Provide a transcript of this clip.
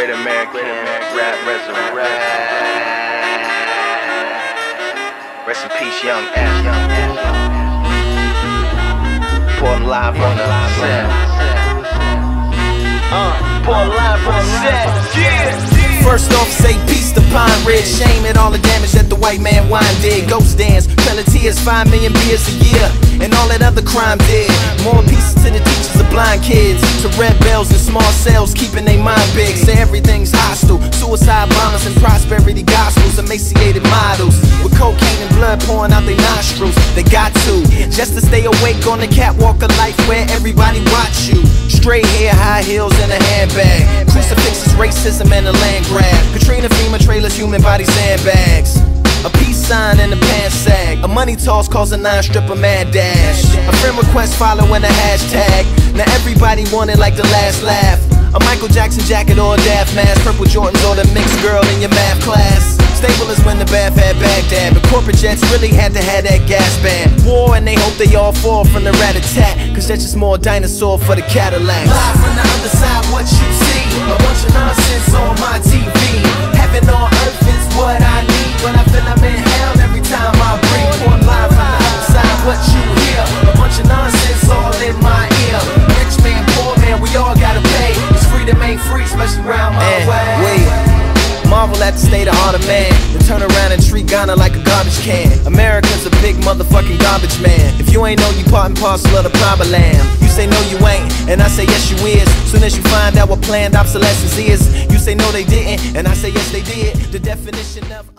Great American Rap Resurrect. Rest in peace, Young F. Reporting live on the set. Reporting live on the set. Yeah. First off, say peace to Pine Ridge. Shame at all the damage that the white man wine did. Ghost dance, Pelletiers, 5 million beers a year, and all that other crime did. More pieces to the teachers of blind kids, to red bells and small cells, keeping their mind big. Say everything's hostile, suicide bombers and prosperity gospels, emaciated models with cocaine and blood pouring out their nostrils. They got to, just to stay awake on the catwalk of life where everybody watch you. Straight hair, high heels, and a handbag. Crucifixes, racism, and a land grab. Katrina, FEMA trailers, human body sandbags. A peace sign and a pants sag. A money toss calls a 9-stripper mad dash. A friend request following a hashtag. Now everybody wanted like the last laugh. A Michael Jackson jacket or a Daft mask. Purple Jordans or the mixed girl in your math class. Stable is when the Bath had Baghdad, but corporate jets really had to have that gas band. War and they hope they all fall from the rat-a-tat, cause that's just more dinosaur for the Cadillacs. Live from the other side, what you see, a bunch of nonsense on my TV. Heaven on earth is what I need, when I feel I'm in hell every time I breathe. One live from the other side, what you hear, a bunch of nonsense all in my ear. Rich man, poor man, we all gotta pay. It's freedom ain't free, especially round my way. Marvel at the state of heart of man, then turn around and treat Ghana like a garbage can. America's a big motherfucking garbage man. If you ain't know, you part and parcel of the problem. You say no you ain't, and I say yes you is. Soon as you find out what planned obsolescence is, you say no they didn't, and I say yes they did. The definition of